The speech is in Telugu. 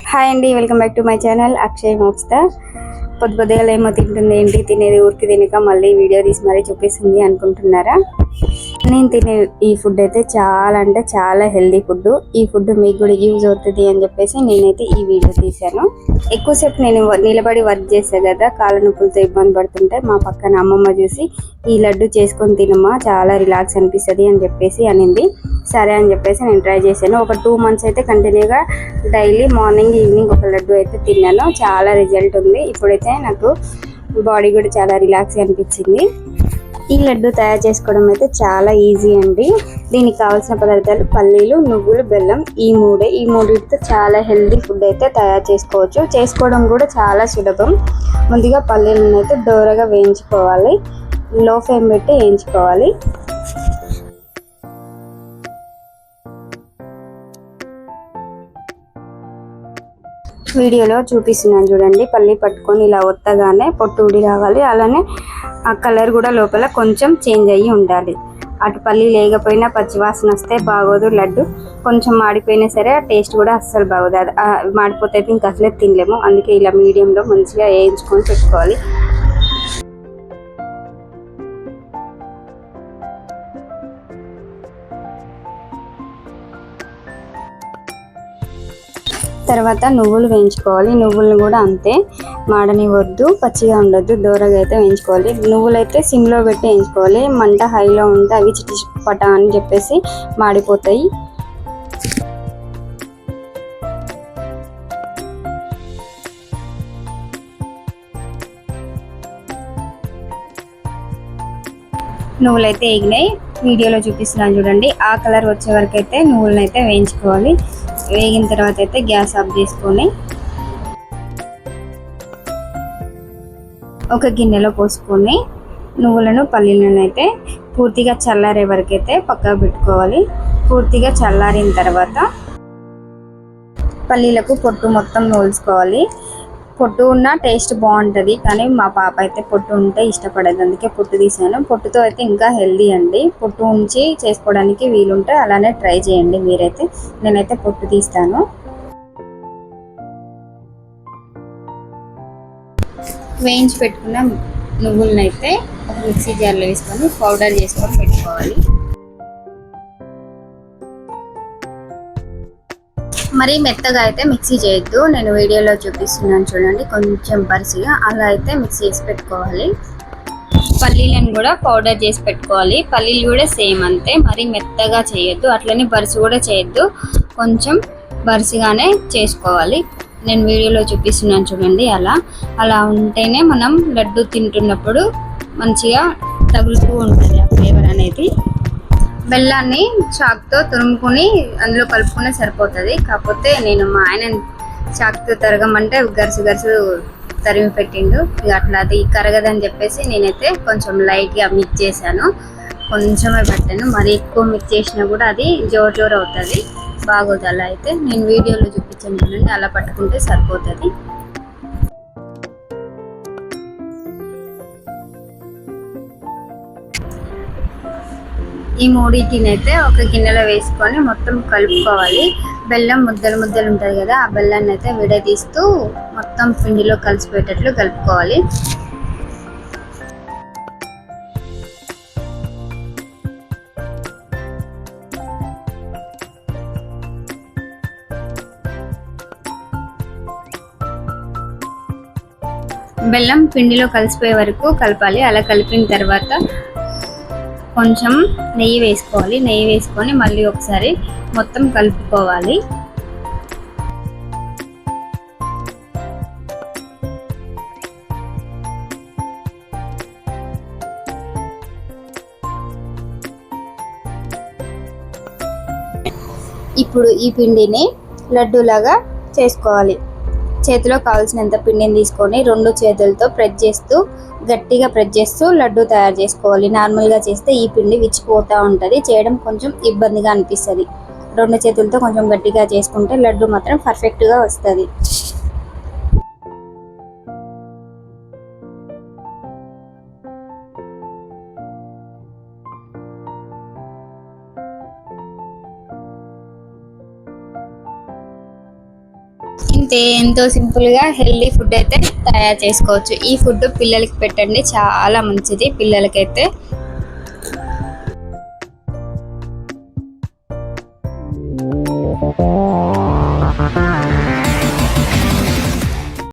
హాయ్ అండి, welcome back to my channel Akshay మోక్స్తా. పొద్దుగాల ఏమో తింటుంది, ఏంటి తినేది ఊరికి తినక మళ్ళీ వీడియో తీసి మరీ చూపిస్తుంది అనుకుంటున్నారా? నేను తినే ఈ ఫుడ్ అయితే చాలా అంటే చాలా హెల్దీ ఫుడ్. ఈ ఫుడ్ మీకు కూడా యూజ్ అవుతుంది అని చెప్పేసి నేనైతే ఈ వీడియో తీశాను. ఎక్కువసేపు నేను నిలబడి వర్క్ చేసా కదా, కాళ్ళ నొప్పులతో ఇబ్బంది పడుతుంటే మా పక్కన అమ్మమ్మ చూసి ఈ లడ్డు చేసుకొని తినమ్మా, చాలా రిలాక్స్ అనిపిస్తుంది అని చెప్పేసి అనింది. సరే అని చెప్పేసి నేను ట్రై చేశాను. ఒక 2 months అయితే కంటిన్యూగా డైలీ మార్నింగ్ ఈవినింగ్ ఒక లడ్డు అయితే తిన్నాను. చాలా రిజల్ట్ ఉంది. ఇప్పుడైతే నాకు బాడీ కూడా చాలా రిలాక్స్ అనిపించింది. ఈ లడ్డు తయారు చేసుకోవడం అయితే చాలా ఈజీ అండి. దీనికి కావాల్సిన పదార్థాలు పల్లీలు, నువ్వులు, బెల్లం, ఈ మూడిటితో చాలా హెల్దీ ఫుడ్ అయితే తయారు చేసుకోవచ్చు. చేసుకోవడం కూడా చాలా సులభం. ముందుగా పల్లీలను అయితే దోరగా వేయించుకోవాలి. లో ఫ్లేమ్ పెట్టి వేయించుకోవాలి. వీడియోలో చూపిస్తున్నాను చూడండి. పల్లి పట్టుకొని ఇలా ఒత్తగానే పొట్టు ఊడి రావాలి. అలానే ఆ కలర్ కూడా లోపల కొంచెం చేంజ్ అయ్యి ఉండాలి. అటు పల్లి లేకపోయినా పచ్చివాసన వస్తే బాగోదు. లడ్డు కొంచెం మాడిపోయినా సరే ఆ టేస్ట్ కూడా అస్సలు బాగోదు. అది మాడిపోతే ఇంకా అసలే తినలేము. అందుకే ఇలా మీడియంలో మంచిగా వేయించుకొని పెట్టుకోవాలి. తర్వాత నువ్వులు వేయించుకోవాలి. నువ్వులను కూడా అంతే, మాడనివ్వద్దు, పచ్చిగా ఉండొద్దు, దూరగా అయితే వేయించుకోవాలి. నువ్వులు అయితే సిమ్లో పెట్టి వేయించుకోవాలి. మంట హైలో ఉంటే అవి చిటిపట అని చెప్పేసి మాడిపోతాయి. నువ్వులైతే ఎగినాయి. వీడియోలో చూపిస్తున్నాను చూడండి. ఆ కలర్ వచ్చే వరకు అయితే నువ్వులను అయితే వేయించుకోవాలి. వేగిన తర్వాత అయితే గ్యాస్ ఆఫ్ చేసుకొని ఒక గిన్నెలో పోసుకొని నువ్వులను పల్లీలను అయితే పూర్తిగా చల్లారే వరకు అయితే పక్కకు పెట్టుకోవాలి. పూర్తిగా చల్లారిన తర్వాత పల్లీలకు పొట్టు మొత్తం నూల్చుకోవాలి. పొట్టు ఉన్న టేస్ట్ బాగుంటుంది, కానీ మా పాప అయితే పొట్టు ఉంటే ఇష్టపడదు, అందుకే పొట్టు తీసాను. పొట్టుతో అయితే ఇంకా హెల్దీ అండి. పొట్టు ఉంచి చేసుకోవడానికి వీలుంటే అలానే ట్రై చేయండి మీరైతే. నేనైతే పొట్టు తీస్తాను. వేయించి పెట్టుకున్న నువ్వులను అయితే ఒక మిక్సీ జార్లో వేసుకొని పౌడర్ చేసుకొని పెట్టుకోవాలి. మరి మెత్తగా అయితే మిక్సీ చేయొద్దు. నేను వీడియోలో చూపిస్తున్నాను చూడండి, కొంచెం బరిసిగా అలా అయితే మిక్సీ చేసి పెట్టుకోవాలి. పల్లీలను కూడా పౌడర్ చేసి పెట్టుకోవాలి. పల్లీలు కూడా సేమ్ అంతే, మరి మెత్తగా చేయొద్దు, అట్లనే బరిసి కూడా చేయొద్దు, కొంచెం బరిసిగానే చేసుకోవాలి. నేను వీడియోలో చూపిస్తున్నాను చూడండి. అలా ఉంటేనే మనం లడ్డు తింటున్నప్పుడు మంచిగా తగులుతూ ఉంటుంది ఆ ఫ్లేవర్ అనేది. బెల్లాన్ని చాక్తో తురుముకొని అందులో కలుపుకునే సరిపోతుంది. కాకపోతే నేను మా ఆయన చాక్తో తరగమంటే గరుసు తరిమి పెట్టిండు. ఇక అట్లా అది కరగదని చెప్పేసి నేనైతే కొంచెం లైట్గా మిక్స్ చేశాను. కొంచెమే పెట్టాను, మరి ఎక్కువ మిక్స్ చేసినా కూడా అది జోరు అవుతుంది, బాగోదు. అలా అయితే నేను వీడియోలో చూపించాను చూడండి, అలా పట్టుకుంటే సరిపోతుంది. ఈ మూడింటిని అయితే ఒక గిన్నెలో వేసుకొని మొత్తం కలుపుకోవాలి. బెల్లం ముద్దలు ఉంటుంది కదా, ఆ బెల్లాన్ని అయితే విడదీస్తూ మొత్తం పిండిలో కలిసిపోయేటట్లు కలుపుకోవాలి. బెల్లం పిండిలో కలిసిపోయే వరకు కలపాలి. అలా కలిపిన తర్వాత కొంచెం నెయ్యి వేసుకోవాలి. నెయ్యి వేసుకొని మళ్ళీ ఒకసారి మొత్తం కలుపుకోవాలి. ఇప్పుడు ఈ పిండిని లడ్డూలాగా చేసుకోవాలి. చేతిలో కావాల్సినంత పిండిని తీసుకొని 2 చేతులతో గట్టిగా ప్రెస్ చేస్తూ లడ్డు తయారు చేసుకోవాలి. నార్మల్గా చేస్తే ఈ పిండి విచ్చిపోతూ ఉంటుంది, చేయడం కొంచెం ఇబ్బందిగా అనిపిస్తుంది. 2 చేతులతో కొంచెం గట్టిగా చేసుకుంటే లడ్డు మాత్రం పర్ఫెక్ట్గా వస్తుంది. ఇంతే, ఎంతో సింపుల్గా హెల్దీ ఫుడ్ అయితే తయారు చేసుకోవచ్చు. ఈ ఫుడ్ పిల్లలకి పెట్టండి, చాలా మంచిది పిల్లలకైతే.